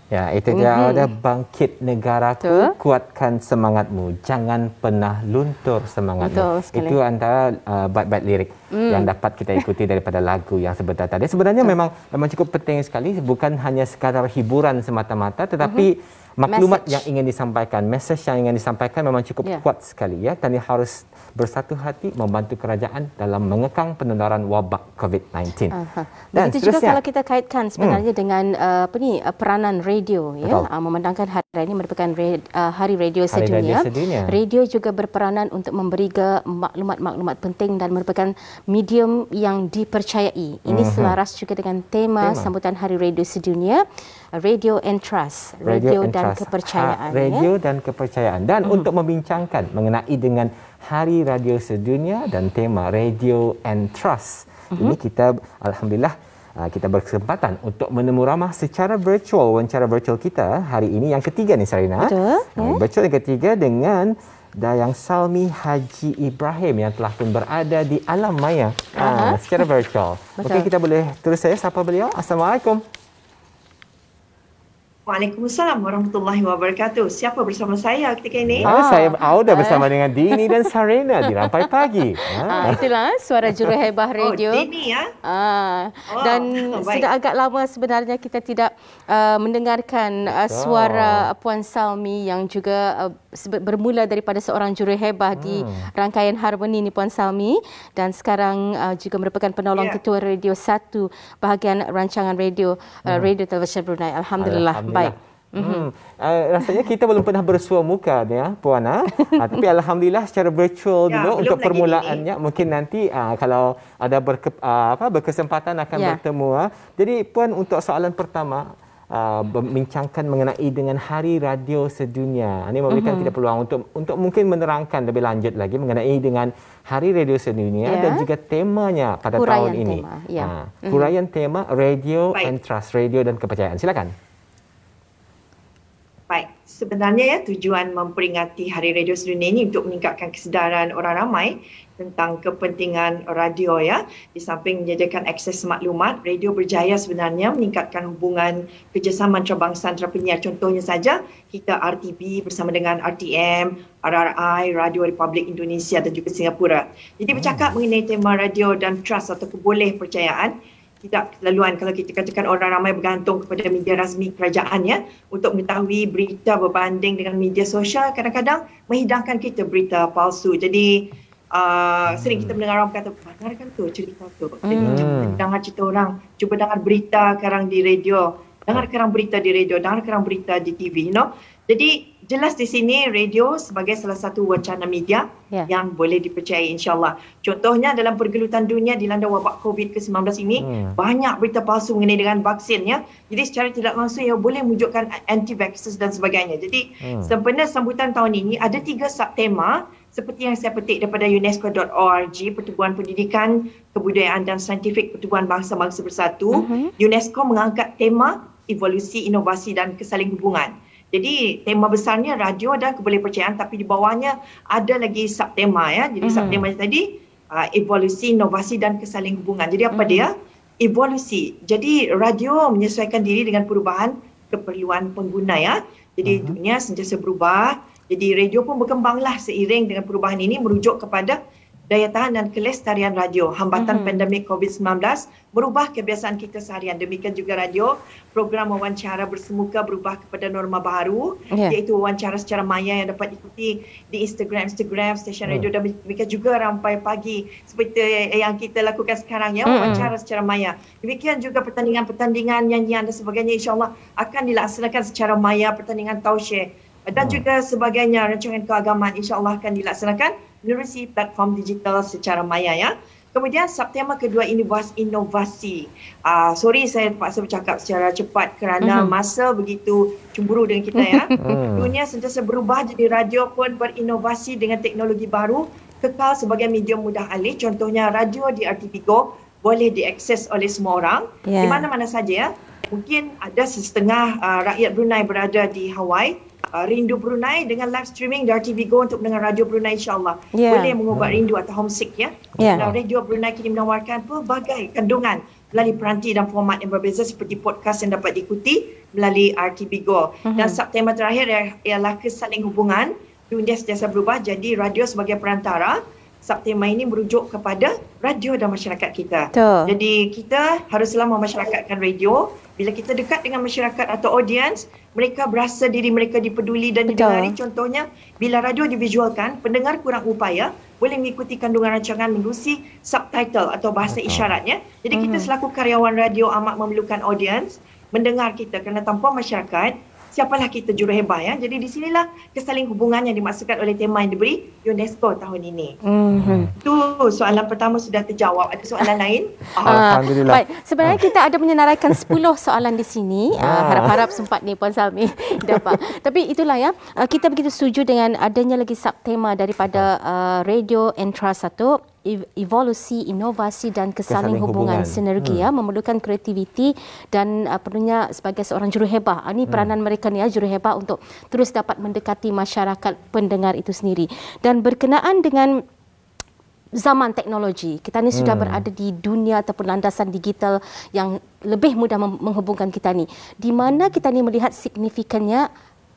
Ya, itu dia ada bangkit negaraku, kuatkan semangatmu, jangan pernah luntur semangatmu. Itu antara bait-bait lirik yang dapat kita ikuti daripada lagu yang sebentar tadi. Sebenarnya memang cukup penting sekali, bukan hanya sekadar hiburan semata-mata, tetapi maklumat yang ingin disampaikan, mesej yang ingin disampaikan memang cukup kuat sekali ya. Dan harus bersatu hati membantu kerajaan dalam mengekang penularan wabak COVID-19. Dan begitu juga kalau kita kaitkan sebenarnya dengan peranan radio ya. Memandangkan hari ini merupakan Hari Radio Sedunia. Radio juga berperanan untuk memberi maklumat-maklumat penting dan merupakan medium yang dipercayai. Ini selaras juga dengan tema sambutan Hari Radio Sedunia, Radio and Trust, radio dan kepercayaan. Radio dan kepercayaan. Dan untuk membincangkan mengenai dengan Hari Radio Sedunia dan tema Radio and Trust, ini kita alhamdulillah kita berkesempatan untuk menemu ramah secara virtual. Wawancara virtual kita hari ini yang ketiga ni Sarina. Virtual yang ketiga dengan Dayang Salmi Haji Ibrahim yang telah pun berada di alam maya secara virtual. Okey, kita boleh terus saya sapa beliau. Assalamualaikum. Waalaikumsalam warahmatullahi wabarakatuh. Siapa bersama saya ketika ini? Saya Auda bersama dengan Dini dan Sarina di Rampai Pagi. Itulah suara Juruhebah Radio. Dini ya. Dan sudah agak lama sebenarnya kita tidak mendengarkan suara Puan Salmi yang juga bermula daripada seorang juruhebah di rangkaian harmoni ni Puan Salmi, dan sekarang juga merupakan penolong ketua Radio 1 bahagian rancangan radio Radio Television Brunei. Alhamdulillah. Baik. Rasanya kita belum pernah bersua muka ya Puan, tapi alhamdulillah secara virtual dulu untuk permulaannya. Mungkin nanti kalau ada berkesempatan akan bertemu. Jadi Puan, untuk soalan pertama, membincangkan mengenai dengan Hari Radio Sedunia. Ini memberikan kita peluang untuk mungkin menerangkan lebih lanjut lagi mengenai dengan Hari Radio Sedunia dan juga temanya pada tahun ini. Huraian tema Radio and Trust, radio dan kepercayaan. Silakan. Baik, sebenarnya ya tujuan memperingati Hari Radio Sedunia ini untuk meningkatkan kesedaran orang ramai tentang kepentingan radio ya. Di samping menyediakan akses maklumat, radio berjaya sebenarnya meningkatkan hubungan kerjasama antarabangsa antara penyiar. Contohnya saja kita RTB bersama dengan RTM, RRI, Radio Republik Indonesia dan juga Singapura. Jadi bercakap mengenai tema radio dan trust atau kebolehpercayaan, tidak laluan kalau kita katakan orang ramai bergantung kepada media rasmi kerajaan ya untuk mengetahui berita berbanding dengan media sosial, kadang-kadang menghidangkan kita berita palsu. Jadi sering kita mendengar orang kata, benarkan tu cerita tu. Jadi cuba dengar cerita orang, cuba dengar berita sekarang di radio, dengar sekarang berita di radio, dengar sekarang berita di TV, Jadi jelas di sini radio sebagai salah satu wacana media yang boleh dipercayai insya-Allah. Contohnya dalam pergelutan dunia dilanda wabak COVID-19 ini, banyak berita palsu mengenai dengan vaksin ya. Jadi secara tidak langsung ia boleh menunjukkan anti-vaxxers dan sebagainya. Jadi sebenarnya sambutan tahun ini ada 3 subtema seperti yang saya petik daripada unesco.org, Pertubuhan Pendidikan, Kebudayaan dan Saintifik Pertubuhan Bangsa-Bangsa Bersatu. UNESCO mengangkat tema evolusi, inovasi dan kesalinghubungan. Jadi tema besarnya radio dan kebolehpercayaan, tapi di bawahnya ada lagi subtema ya. Jadi subtema tadi evolusi, inovasi dan kesalinghubungan. Jadi apa dia? Evolusi. Jadi radio menyesuaikan diri dengan perubahan keperluan pengguna ya. Jadi dunia sentiasa berubah. Jadi radio pun berkembanglah seiring dengan perubahan ini, merujuk kepada daya tahan dan kelestarian radio. Hambatan pandemik COVID-19 berubah kebiasaan kita seharian. Demikian juga radio, program wawancara bersemuka berubah kepada norma baru, iaitu wawancara secara maya yang dapat diikuti di Instagram, stesen radio, dan demikian juga Rampai Pagi seperti yang kita lakukan sekarang ya, wawancara secara maya. Demikian juga pertandingan-pertandingan, nyanyian dan sebagainya insya-Allah akan dilaksanakan secara maya, pertandingan tausyih dan juga sebagainya, rancangan keagamaan insya-Allah akan dilaksanakan melalui platform digital secara maya ya. Kemudian subtema kedua ini bahas inovasi. Sorry saya terpaksa bercakap secara cepat kerana masa begitu cemburu dengan kita ya. Dunia sentiasa berubah, jadi radio pun berinovasi dengan teknologi baru, kekal sebagai medium mudah alih. Contohnya radio di RTP Go boleh diakses oleh semua orang di mana-mana saja ya. Mungkin ada setengah rakyat Brunei berada di Hawaii, rindu Brunei dengan live streaming dari RTV Go untuk mendengar Radio Brunei insya-Allah. Boleh mengubat rindu atau homesick ya. Dan Radio Brunei kini menawarkan pelbagai kandungan melalui peranti dan format yang berbeza seperti podcast yang dapat diikuti melalui RTB Go. Dan subtema terakhir ialah kesaling hubungan. Dunia sentiasa berubah, jadi radio sebagai perantara. Subtema ini merujuk kepada radio dan masyarakat kita. Jadi kita haruslah memasyarakatkan radio. Bila kita dekat dengan masyarakat atau audiens, mereka berasa diri mereka dipeduli dan didengari. Contohnya, bila radio divisualkan, pendengar kurang upaya boleh mengikuti kandungan rancangan menerusi subtitle atau bahasa isyaratnya. Jadi kita selaku karyawan radio amat memerlukan audiens mendengar kita, kerana tanpa masyarakat, siapalah kita juruhebah ya. Jadi di sinilah kesaling hubungan yang dimaksudkan oleh tema yang diberi UNESCO tahun ini. Itu soalan pertama sudah terjawab. Ada soalan lain? Alhamdulillah. Baik, sebenarnya kita ada menyenaraikan 10 soalan di sini. Harap-harap sempat ni Puan Salmi dapat. Tapi itulah ya, kita begitu setuju dengan adanya lagi subtema daripada Radio Entra 1. Evolusi, inovasi dan kesaling hubungan sinergi ya, memerlukan kreativiti dan perlunya sebagai seorang juruhebah. Ini peranan mereka ni ya, juruhebah untuk terus dapat mendekati masyarakat pendengar itu sendiri. Dan berkenaan dengan zaman teknologi, kita ni sudah berada di dunia ataupun landasan digital yang lebih mudah menghubungkan kita ni. Di mana kita ni melihat signifikannya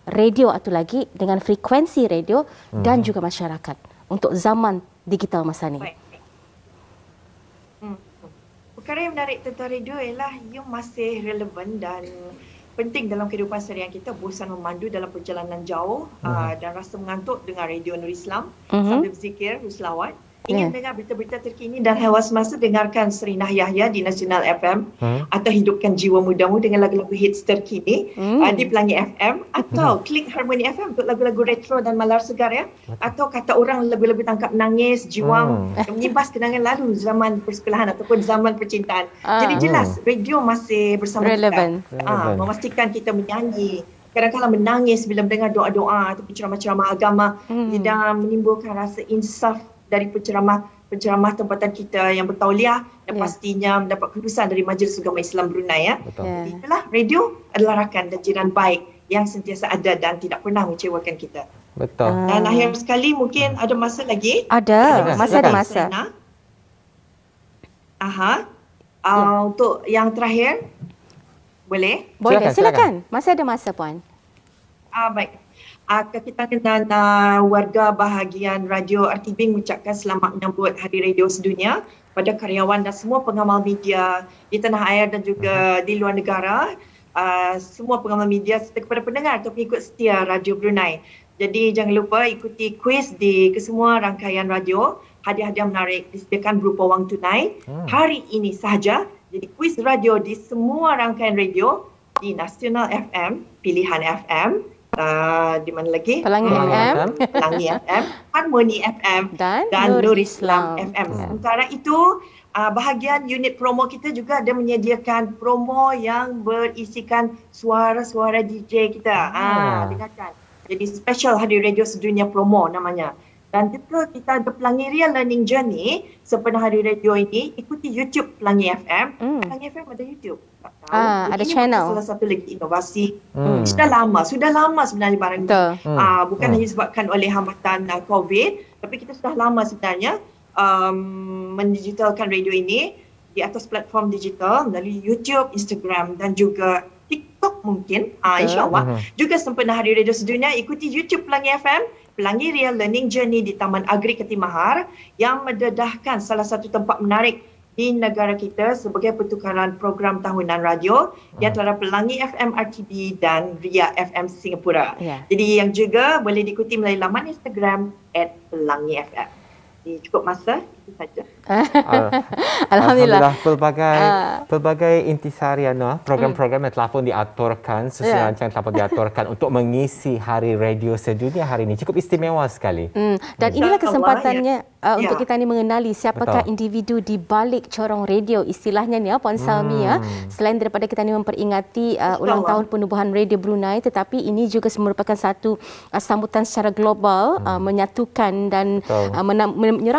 radio atau lagi dengan frekuensi radio dan juga masyarakat untuk zaman digital masa ni. Perkara yang menarik tentang radio ialah ia masih relevan dan penting dalam kehidupan seharian kita. Bosan memandu dalam perjalanan jauh dan rasa mengantuk dengan radio Nur Islam sambil berzikir, berselawat. Ingin dengar berita-berita terkini dan hewan semasa, dengarkan Serinah Yahya di Nasional FM atau hidupkan jiwa mudamu dengan lagu-lagu hits terkini di Pelangi FM atau klik Harmony FM untuk lagu-lagu retro dan malar segar ya. Atau kata orang lagu-lagu tangkap menangis, jiwang yang menyibas kenangan lalu zaman persekolahan ataupun zaman percintaan. Jadi jelas radio masih bersama Relevan. kita. Memastikan kita menyanyi, kadang-kadang menangis bila mendengar doa-doa atau ceramah-ceramah agama dan menimbulkan rasa insaf dari penceramah tempatan kita yang bertauliah dan pastinya mendapat kedudukan dari Majlis Agama Islam Brunei ya. Jadi itulah, radio adalah rakan dan jiran baik yang sentiasa ada dan tidak pernah mengecewakan kita. Betul. Dan akhir sekali mungkin ada masa lagi? Ada masa. Untuk yang terakhir boleh? Boleh, silakan. Masih ada masa Puan. Baik. Kita dengan warga bahagian radio RTB mengucapkan selamat menyambut Hari Radio Sedunia pada karyawan dan semua pengamal media di tanah air dan juga di luar negara, semua pengamal media serta kepada pendengar atau pengikut setia Radio Brunei. Jadi jangan lupa ikuti kuis di kesemua rangkaian radio. Hadiah-hadiah menarik disediakan berupa wang tunai hari ini sahaja. Jadi kuis radio di semua rangkaian radio di Nasional FM, Pilihan FM, di mana lagi? Pelangi FM, Harmony FM dan Nur Islam FM. Sementara itu, bahagian unit promo kita juga ada menyediakan promo yang berisikan suara-suara DJ kita. Dengarkan. Jadi special Hari Radio Sedunia promo namanya. Dan juga kita ada Pelangi Real Learning Journey sepenuh Hari Radio ini. Ikuti YouTube Pelangi FM. Pelangi FM ada YouTube. Ada channel. Salah satu lagi inovasi. Sudah lama sebenarnya barang ini. Bukan hanya disebabkan oleh hambatan COVID, tapi kita sudah lama sebenarnya mendigitalkan radio ini di atas platform digital melalui YouTube, Instagram dan juga TikTok mungkin. InsyaAllah. Juga sempena Hari Radio Sedunia, ikuti YouTube Pelangi FM, Pelangi Real Learning Journey di Taman Agri Ketimahar yang mendedahkan salah satu tempat menarik di negara kita sebagai pertukaran program tahunan radio di antara Pelangi FM RTB dan Ria FM Singapura. Jadi yang juga boleh diikuti melalui laman Instagram @PelangiFM. Cukup masa, itu saja. Alhamdulillah. Pelbagai intisarian program-program yang telah pun diaturkan sesuai rancangan telah pun diaturkan untuk mengisi Hari Radio Sedunia hari ini. Cukup istimewa sekali. Dan inilah kesempatannya untuk kita ni mengenali siapakah individu di balik corong radio, istilahnya ni Puan Salmi ya. Selain daripada kita ni memperingati ulang tahun penubuhan Radio Brunei, tetapi ini juga merupakan satu sambutan secara global menyatukan dan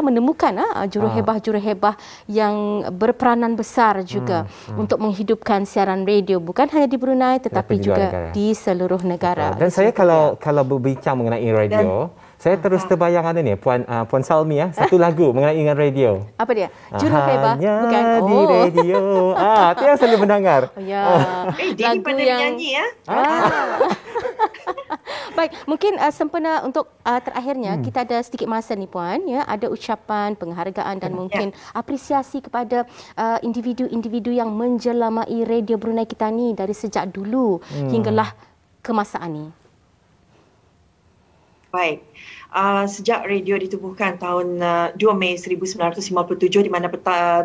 menemukan juruhebah-juruhebah yang berperanan besar juga untuk menghidupkan siaran radio bukan hanya di Brunei tetapi juga di seluruh negara. Dan saya kalau berbincang mengenai radio, Saya terus terbayang ada ni Puan Salmi satu lagu mengenai dengan radio. Apa dia? Juru Khaibah? Bukan. Di radio. Itu yang selalu mendengar. Oh ya. Dia pandai menyanyi Baik, mungkin sempena untuk terakhirnya kita ada sedikit masa ni Puan, ya, ada ucapan penghargaan dan mungkin apresiasi kepada individu-individu yang menjelamai Radio Brunei kita ni dari sejak dulu hinggalah kemasan ni. Baik. Sejak radio ditubuhkan tahun 2 Mei 1957 di mana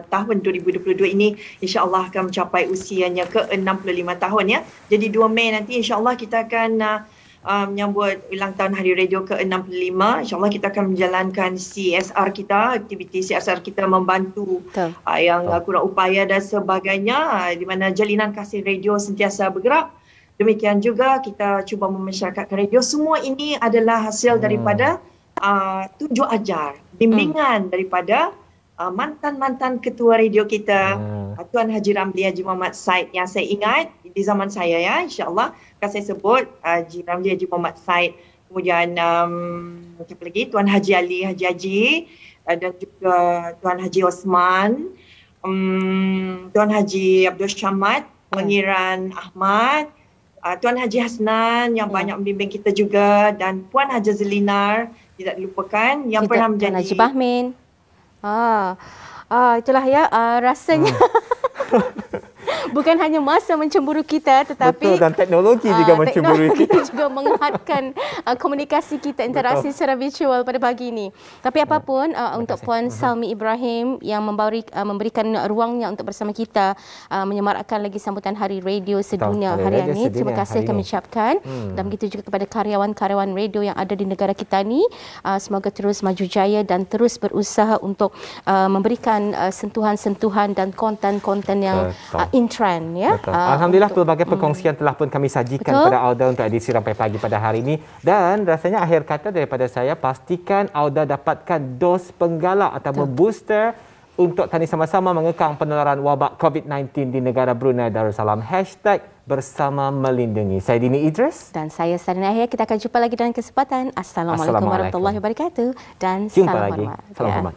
tahun 2022 ini insya-Allah akan mencapai usianya ke-65 tahun ya. Jadi 2 Mei nanti insya-Allah kita akan menyambut ulang tahun Hari Radio ke-65. InsyaAllah kita akan menjalankan CSR kita, aktiviti CSR kita membantu yang kurang upaya dan sebagainya, di mana jalinan kasih radio sentiasa bergerak. Demikian juga kita cuba memasyarakatkan radio. Semua ini adalah hasil daripada tunjuk ajar, bimbingan daripada mantan-mantan ketua radio kita, Tuan Haji Ramli Haji Muhammad Said, yang saya ingat di zaman saya ya, insya-Allah akan saya sebut Haji Ramli Haji Muhammad Said, kemudian siapa lagi, Tuan Haji Ali Haji dan juga Tuan Haji Osman, Tuan Haji Abdul Syamad, Pengiran Ahmad, Tuan Haji Hasnan yang banyak membimbing kita juga, dan Puan Haji Zelinar tidak dilupakan yang pernah menjadi Tuan Haji Bahmin. Itulah ya, rasanya bukan hanya masa mencemburu kita, tetapi betul, dan teknologi juga mencemburu kita. juga menghadkan komunikasi kita, interaksi secara virtual pada pagi ini. Tapi apapun, untuk Puan Salmi Ibrahim yang memberikan ruangnya untuk bersama kita menyemarakkan lagi sambutan Hari Radio Sedunia hari ini. Terima kasih kami ucapkan. Dan begitu juga kepada karyawan-karyawan radio yang ada di negara kita ni. Semoga terus maju jaya dan terus berusaha untuk memberikan sentuhan-sentuhan dan konten-konten yang trend ya. Alhamdulillah pelbagai perkongsian telah pun kami sajikan pada Auda untuk edisi Rampai Pagi pada hari ini, dan rasanya akhir kata daripada saya, pastikan Auda dapatkan dos penggalak atau booster untuk tani sama-sama mengekang penularan wabak COVID-19 di negara Brunei Darussalam. #bersama melindungi. Saya Dini Idris dan saya Sarina Ahya. Kita akan jumpa lagi dalam kesempatan. Assalamualaikum warahmatullahi wabarakatuh dan jumpa salam lagi. hormat. Salam hormat.